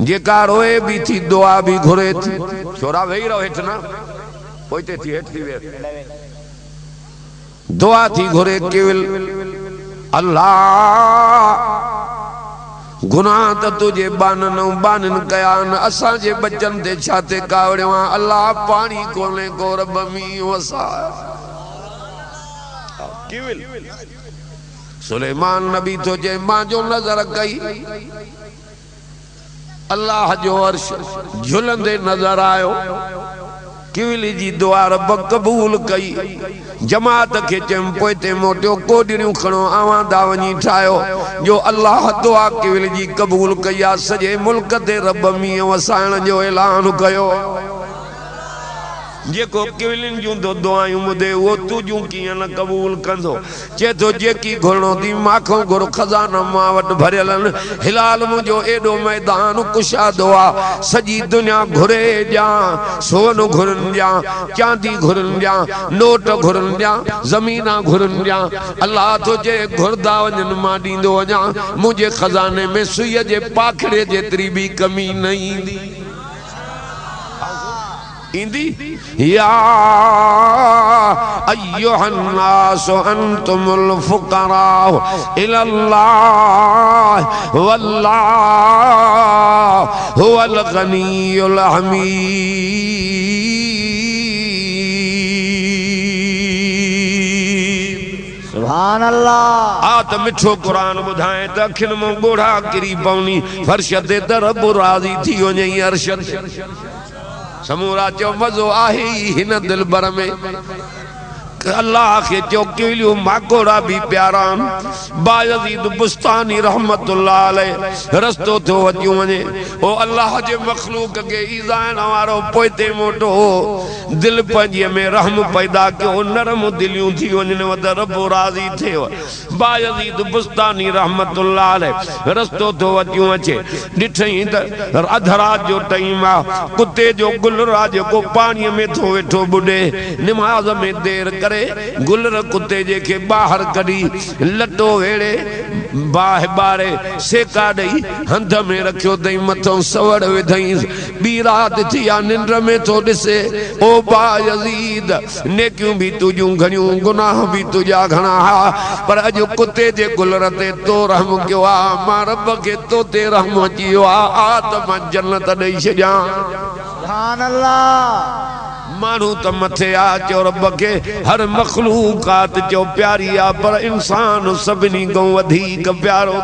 Speaker 2: जेका रोए भी थी दुआ भी घुरे थी छोरा वेही रहो हेठि न पोइते थी हेठि थी वेह दुआ थी घुरे किविल अल्लाह गुनाह त तुझे बानन कया न असां जे बचन ते छाते कावड़ियो अल्लाह पानी कोने को रब मींहुं वसा किविल सुलेमान नबी तो जे मां जो नजर कई अल्लाह जो अर्श झुलंदे नजर आयो किविली जी दुआ रब कबूल कई जमात के चम पोइते मोटियो कोडिरियूं खणो आवां दा वञी ठायो जो अल्लाह दुआ किविल जी कबूल कया सजे मुल्क ते रब मींहुं वसाइण जो ऐलान कयो जेको किविलिन जूं दो दुआयूं ॿुधे वो तुजूं कीअं न कबूल कंदो चे तो जेकी घुरणो थी माखो घुर खजाना मां वटि भरियल आहिनि हिलाल मुंहिंजो एॾो मैदान कुशादो आहे सॼी दुनिया घुरे ॾियां सोन घुरनि ॾियां चांदी घुरनि ॾियां नोट घुरनि ॾियां ज़मीना घुरनि ॾियां अल्लाह तो जे घुरदा वञनि मां ॾींदो वञां मुंहिंजे खज़ाने में सुईअ जे पाखड़े जेतिरी बि कमी न ईंदी इंदी या अय्युहन नास अंतुमुल फुकरा इलल्लाह वल्लाहु हुवल गनियुल हमीद
Speaker 3: सुभान अल्लाह
Speaker 2: आ त मिठो कुरान ॿुधाए त अखियुनि मां ॻोढ़ा किरी पवनी फर्श ते त रब राज़ी थी वञे अर्श समूरा चो मज़ो आहे हिन दिल भर में अल्लाह के चो किविलियूं माकोड़ा भी प्यारा बायजीद बुस्तानी रहमतुल्लाह अलैह रस्तो थो अचूं वञे ओ अल्लाह जे मखलूक के ईज़ाइण वारो पोइते मोटो दिल पंहिंजीअ में रहम पैदा कयो नरम दिलियूं थी वञनि वध रब राज़ी थियो बायजीद बुस्तानी रहमतुल्लाह अलैह रस्तो थो अचूं अचे ॾिठई त अध रात जो टाइम आहे कुते जो गुलरा जेको पाणीअ में थो वेठो बुॾे निमाज़ में देर गुलर कुत्ते जेके बाहर कढी लटो वेड़े बाह बारे सेका ॾेई हंध में रखियो अथई मथों सवड़ विधई ॿी राति थी आहे निंड में थो ॾिसे ओ बायज़ीद नेकियूं भी तुझूं घणियूं गुनाह भी तुझा घणा हा पर अॼु कुत्ते जे गुलर ते तो रहम कयो आहे मां रब खे तो ते रहम अची वियो आहे आ त मां जन्नत ॾेई छॾियां
Speaker 3: सुभान अल्लाह
Speaker 2: मानू तो मथे आ चो रब के हर मखलूकात चो प्यारी आ पर इंसान सभिनी को वधीक प्यारो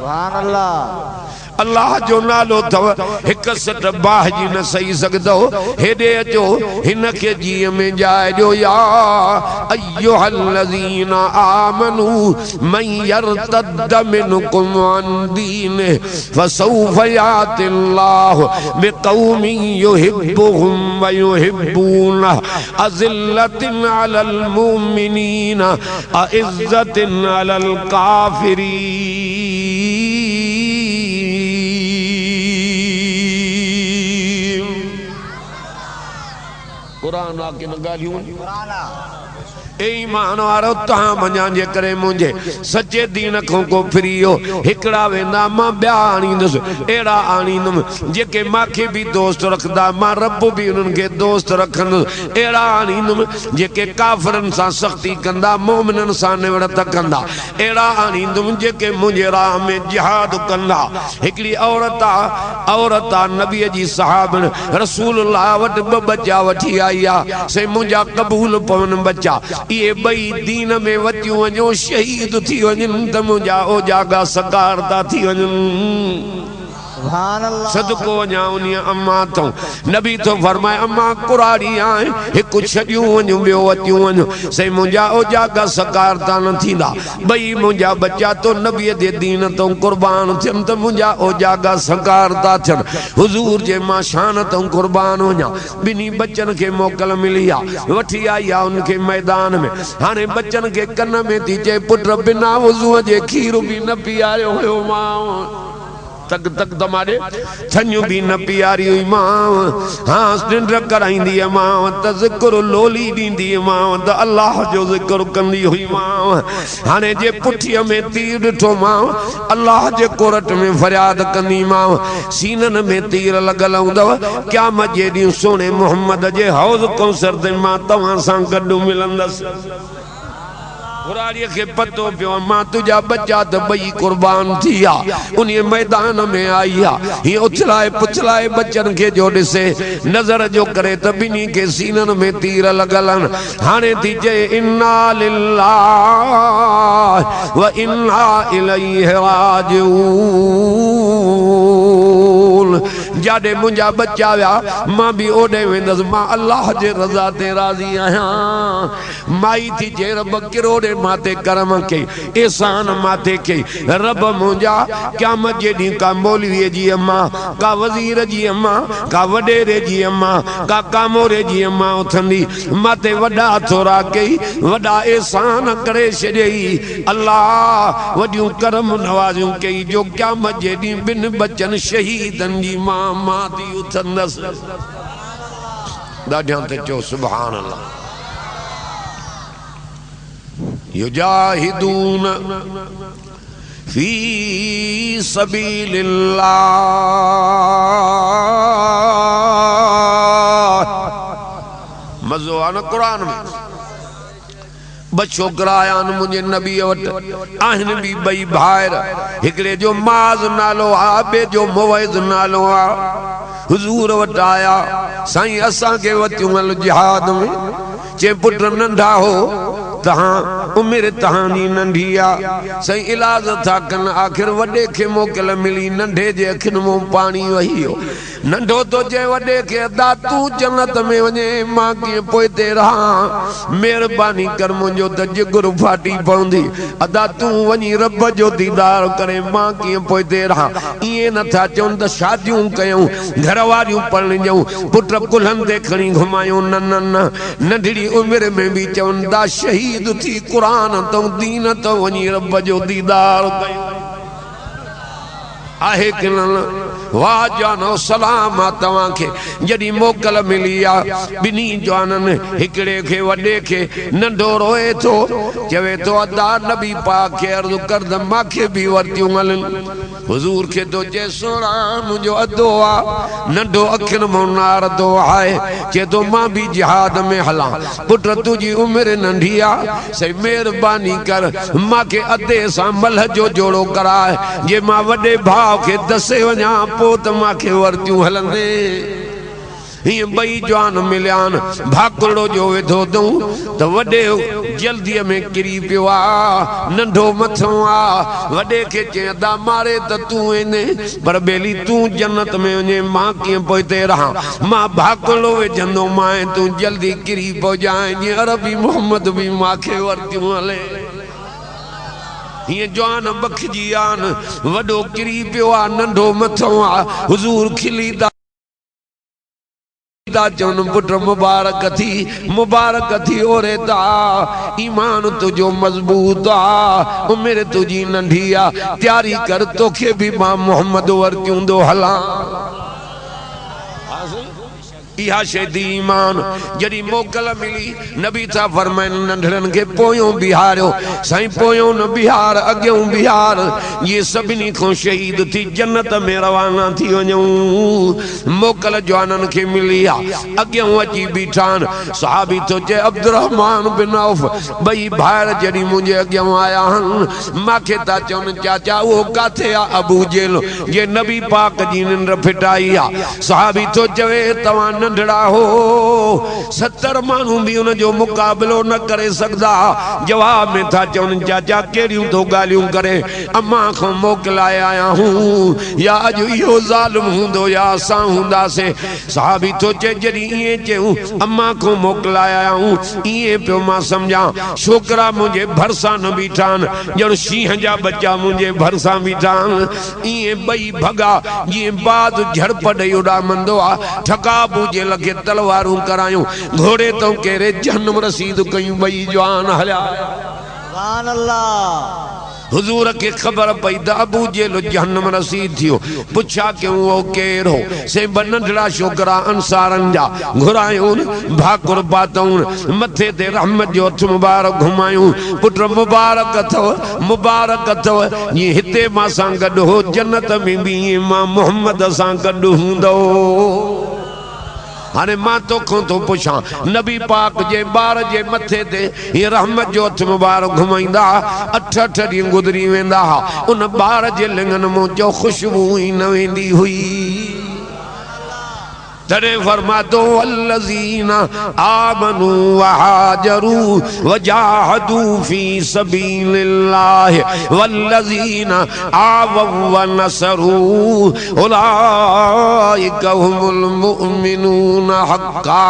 Speaker 3: सुभान अल्लाह
Speaker 2: अल्लाह जो नालो थव हिक सट बाह जी न सही सकदो हेडे अचो हिन के जी में जाए जो या अय्युहल्लज़ीना आमनू मन यरतद मिनकुम अन दीने फसौफ यातिल्लाहु बिक़ौमिन युहिब्बुहुम व युहिब्बूना अज़िल्लतिन अलल मुमिनीना अइज़्ज़तिन अलल काफिरीन कुरान आके न गालियूं ए ईमान वारो तहां मञा जे करे मुझे सच्चे दीन को फिरियो हिकड़ा वेंदा मां ब्या आणींदुसि एड़ा आणींदुमि जेके माखे भी दोस्त रखदा मां रब भी उन्हनि खे दोस्त रखंदुसि एड़ा आणींदुमि जेके काफिरनि सां सख्ती कंदा मोमिननि सां निवड़त कंदा एड़ा आणींदुमि जेके मुंहिंजे राह में जिहाद कंदा हिकड़ी औरत नबी जी साहब रसूलुल्लाह वटि ब बच्चा वठी आई आ से मुंहिंजा कबूल पवन बच्चा ये बई दीन में वतियूं वञो शहीद थी वञनि त मुंहिंजा ओजागा सकार था थी वञनि सदको वञा उन अम्मा तो नबी तो फरमाए अम्मा कुराड़ी आए हिकु छॾियूं वञूं ॿियो वतियूं वञूं से मुंहिंजा ओजागा सकार था न थींदा बई मुंहिंजा बच्चा तो नबीअ जे दीन तो कुर्बान थियनि त मुंहिंजा ओजागा सकार था थियनि हुजूर जे मां शान तो कुर्बान वञा ॿिन्ही बच्चनि खे मोकल मिली आहे वठी आई आहे उनखे मैदान में हाणे बच्चनि खे कन में थी चए पुट बिना वज़ूअ जे खीर बि न पीआरियो हुयो मां तक तक दमाड़े छन्यू भी न पियारी हुई मां हाँ निंड कराईंदी मां त ज़िक्र लोली दींदी मां त अल्लाह जो ज़िक्र कंदी हुई मां हाणे जे पुठीअ में तीर ॾिठो मां अल्लाह जे कोरट में फरियाद कंदी मां सीनन में तीर लगल हूंदव क़यामत जे ॾींहुं सोने मोहम्मद जे हौज़ कौसर ते मां तव्हां सां गॾु मिलंदसि कुराड़ीअ खे पतो पियो मां तुझा बच्चा त बई कुर्बान थी आ उन मैदान में आई आ ही उछलाए पुछलाए बच्चन के जो ॾिसे नज़र जो करे त ॿिन्ही के सीनन में तीर लगल हाणे थी चए इन्ना लिल्लाह व इन्ना इलैहि राजिऊन जाॾे मुंहिंजा बच्चा विया मां भी ओॾे वेंदसि मां अल्लाह जे रज़ा ते राज़ी आहियां माई थी चए रब किरोड़े माते करम के एहसान माते के रब मुंहिंजा क़यामत जे ॾींहुं का मौलवीअ जी अम्मा का वज़ीर जी अम्मा का वॾेरे जी अम्मा का कामोरे जी अम्मा उथंदी माते वॾा थोरा कई वॾा एहसान करे छॾियई अल्लाह वॾियूं करम नवाज़ियूं कई जो क़यामत जे ॾींहुं ॿिनि बच्चनि शहीदनि जी मां थी उथंदसि ॾाढियां ते चओ सुभान अल्लाह युजाहिदून फी सबीलिल्लाह मज़ो आ न कुरान में ब छोकरा आया मुझे नबी वट आहिन भी बई भाइर हिकड़े जो माज नालो आ बे जो मुवैज़ नालो आ हुजूर वट आया साईं असां के वतियूं हल जिहाद में चे पुट नंढा हो तहां उमिर तहांजी नंढी आ सही इलाज था कन आखिर वॾे खे मोकल मिली नंढे जे अखियुनि मां पाणी वही हो नंढो तो जे वॾे खे अदा तूं जन्नत में वञे मां कीअं पोइते रहां महिरबानी कर मुंहिंजो त जिगर फाटी पवंदी अदा तूं वञी रब जो दीदार करे मां कीअं पोइते रहां ईअं नथा चवनि त शादियूं कयूं घर वारियूं परिणियूं पुट कुल्हनि ते खणी घुमायूं न न न नंढड़ी उमिरि में भी चवनि था शहीद थी कुरान तो दीन तो वञी रब जो दीदार कयूं आहे कि न वाह जानो सलाम आ तव्हां खे जॾहिं मोकल मिली आ ॿिन्ही जवाननि हिकिड़े खे वॾे खे नंढो रोए थो चवे थो अदा नबी पाक खे अर्ज़ु करदमि मांखे बि वरतियूं हलनि हुजूर खे तो चए सोणा मुंहिंजो अदो आ नंढो अखियुनि मां नारदो आहे चए थो मां बि जिहाद में हलां पुट तुंहिंजी उमिरि नंढी आ सही महिरबानी कर मांखे अधे सां मल्ह जो जोड़ो कराए जे मां वॾे भाउ खे दसे वञा पोइ त मांखे वरतियूं हलंदे ये बई जवान मिलियान भाकुड़ो जो वेठो दूं तो वडे जल्दी में किरी पियो आ नंढो मथो आ वडे के चेदा मारे त तू इने पर बेली तू जन्नत में वने मां के पोते रहा मां भाकुड़ो वेजंदो मां तू जल्दी किरी पो जाए ये अरबी मोहम्मद भी मां के वर्तियो हले ये जवान बखजी आन वडो किरी पियो आ नंढो मथो आ हुजूर खिली चौन पुट मुबारक थी ओरे ता ईमान तुझो मजबूत आ उम्र तुझी नंढी आ तैयारी कर तोखे भी मां मोहम्मद वर्तियूं दो हला इहा शेदी ईमान जड़ी मोकल मिली नबी था फरमाइन नंढड़न के पोयों बिहारियो साईं पोयों न बिहार अग्यों बिहार ये सभिनी को शहीद थी जन्नत में रवाना थी वञूं मोकल जवानन के मिली आ अग्यों अची बीठान सहाबी तो चे अब्दुर्रहमान बिन औफ बई भायर जड़ी मुझे अग्यों आया हन माखे ता चौन चाचा वो काथे आ अबू जेल ये नबी पाक जी निंड फिटाई आ सहाबी तो चवे तवा नंढड़ा हो 70 मानू भी उन जो मुकाबलो न करे सकदा जवाब में था चौन चाचा केड़ियों तो गालियों करे अम्मा को मोकलाए आया हूं या अजो यो जालिम हुंदो या असा हुंदा से साहबी तो चे जड़ी ये चेऊ अम्मा को मोकलाए आया हूं ये पे मां समझा छोकरा मुझे भरसा न बीठान जड़ सिंह जा बच्चा मुझे भरसा बीठान ये बई भगा ये बाद झड़प दई उड़ा मंदो आ ठका बुझे लगे तलवारूं करायूं घोड़े तो केरे जन्म रसीद कयूं बई जवान हल्या
Speaker 3: सुभान अल्लाह
Speaker 2: हुजूर के खबर पई त अबू जेल जहन्नम रसीद थियो पुछा क्यों वो केर हो से बनंडड़ा छोकरा अंसारन जा घुरायूं भाकुर पातऊं मथे ते रहमत जो हथ मुबारक घुमायूं पुत्र मुबारक अथव ये हिते मां सां गॾु हो जन्नत में भी मां मोहम्मद सां गॾु हूंदो हाने मां तो पुछा नबी पाक जे बार जे मथे ते ये रहमत जो हथ मुबारक घुमाइंदा 8 ॾींहं गुज़री वेंदा उन बार जे लिंगन मो जो खुशबू ही न वेंदी हुई तड़े फरमातो अल्लज़ीना आमनू वहाजरू वजाहदू फी सबीलिल्लाह वल्लज़ीना आवव वनसरू उलाइका हुमुल मुमिनूना हक्का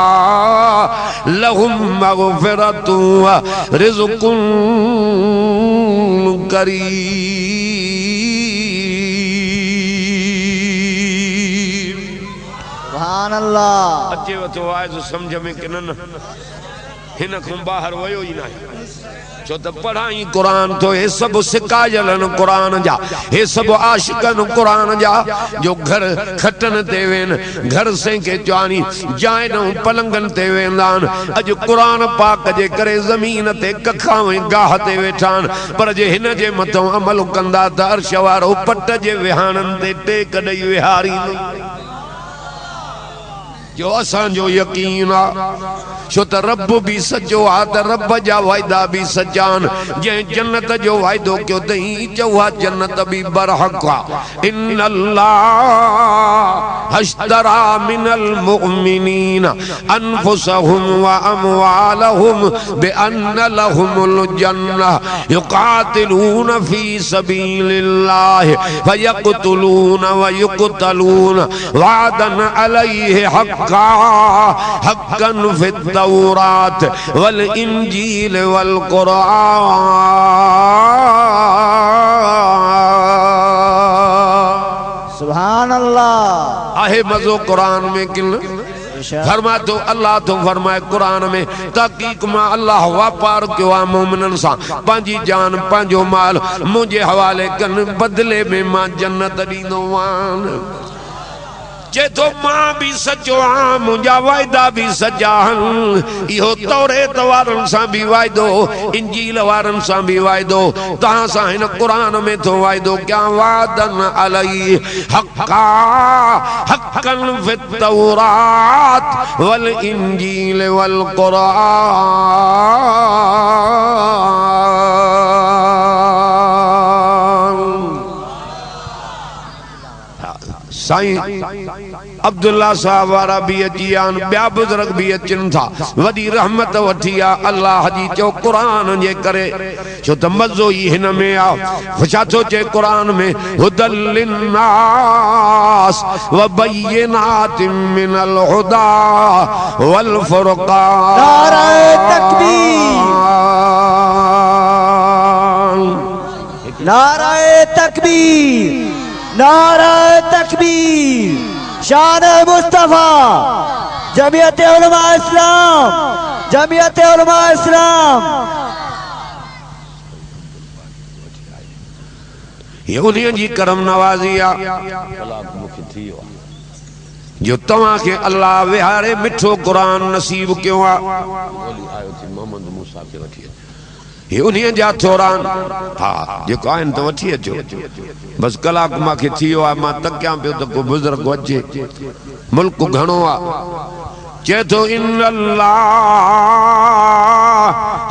Speaker 2: लहुम मग़फ़िरतु व रिज़्क़ुन करीम
Speaker 3: सुभान अल्लाह
Speaker 2: अचे तो आए तो समझ में कि न हिन को बाहर वयो ही ना छो त पढ़ाई कुरान तो हे सब सिकायलन कुरान जा हे सब आशिकन कुरान जा जो घर खटन ते वेन घर से के चानी जाए न पलंगन ते वेंदान अज कुरान पाक जे करे जमीन ते कखावे गाह ते वेठान पर जे हिन जे मथो अमल कंदा त अर्श वारो पट जे विहानन ते टेक ॾेई विहारी जो असां जो यकीन आ छो त रब भी सचो आ त रब जा वायदा भी सचान जे जन्नत जो वायदो क्यों दई चौहा जन्नत भी बरहक आ इन्नल्लाह हश्तरा मिनल मुमिनीन अनफुसहुम व अमवालहुम बिअन्न लहुमुल जन्नह युकातिलून फी सबीलिल्लाह फयक्तुलून व युक्तलून वादन अलैहि हक्कन फित तौरात वल इंजील वल कुरान
Speaker 3: सुभान अल्लाह
Speaker 2: आहे मजो कुरान में किन फरमा तो अल्लाह तो फरमाए कुरान में तहकीक में अल्लाह वापार क्यों आ मोमिनन सा पांजी जान पांजो माल मुझे हवाले कन बदले में मां जन्नत दीनो वान जे तो मां भी सचो आ मुझा वायदा भी सचा इहो तौरेत वारन सा भी वायदो इंजील वारन सा भी वायदो तहां सा इन कुरान में तो वायदो क्या वादन अलई हक्का हक्कन फित तौरात वल इंजील वल कुरान साईं अब्दुल्ला साहब वारा भी अची आन, ॿिया बुज़ुर्ग भी अचनि था, वॾी रहमत वठी आ अल्लाह जी। चो क़ुरान जे करे, छो त मज़ो ई हिन में आ। छा थो चए क़ुरान में, हुदल लिन्नास व बय्यिनातिम मिनल हुदा वल फुरक़ान।
Speaker 3: नारे तकबीर, नारे तकबीर, नारे तकबीर। शान मुस्तफा, जमीयत उलमा इस्लाम, जमीयत उलमा इस्लाम।
Speaker 2: ये उन्हीं जी करम नवाज़ी आ जो तव्हां खे अल्लाह विहारे मिठो क़ुरान नसीब कयो आ। ये उन्हीं जा थोरान, हाँ जेको आहिनि त वठी अचो। बस कलाक मूंखे थी वियो आहे, मां तकियां पियो त को बुज़ुर्ग अचे। मुल्क घणो आ, चए थो इन्नल्लाह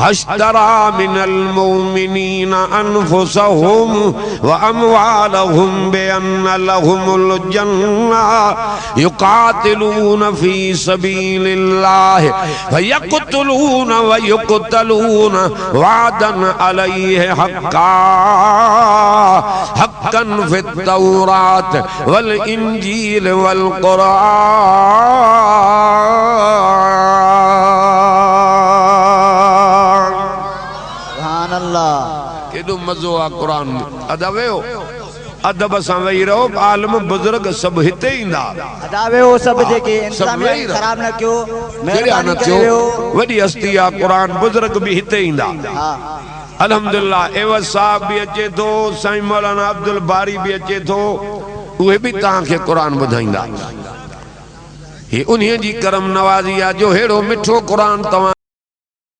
Speaker 2: हश्तरा मिनल मुमिनीन अनफुसहुम व अमवालहुम बिअन्न लहुमुल जन्नह युकातिलून फी सबीलिल्लाह फयक़तलून व युक़तलून वादन अलैहि हक्कन फित तौरात वल इंजील वल कुरान।
Speaker 3: सुभान अल्लाह।
Speaker 2: केॾो मज़ो आहे क़ुरान में। अदब हो, अदब सां वेही रहो। आलम बुज़ुर्ग सभु हिते ईंदा।
Speaker 3: अदावे वो सब जेके इंतजामिया खराब न कयो,
Speaker 2: मेहरबानी कयो। वॾी हस्ती आहे क़ुरान, बुज़ुर्ग भी हिते ईंदा। अल्हम्दुलिल्लाह एवज साहब भी अचे थो, साईं मौलाना अब्दुल बारी भी अचे थो, उहे भी तव्हांखे क़ुरान ॿुधाईंदा। ही उन्हीं जी करम नवाज़ी आहे जो हेड़ो मिठो क़ुरान तव्हां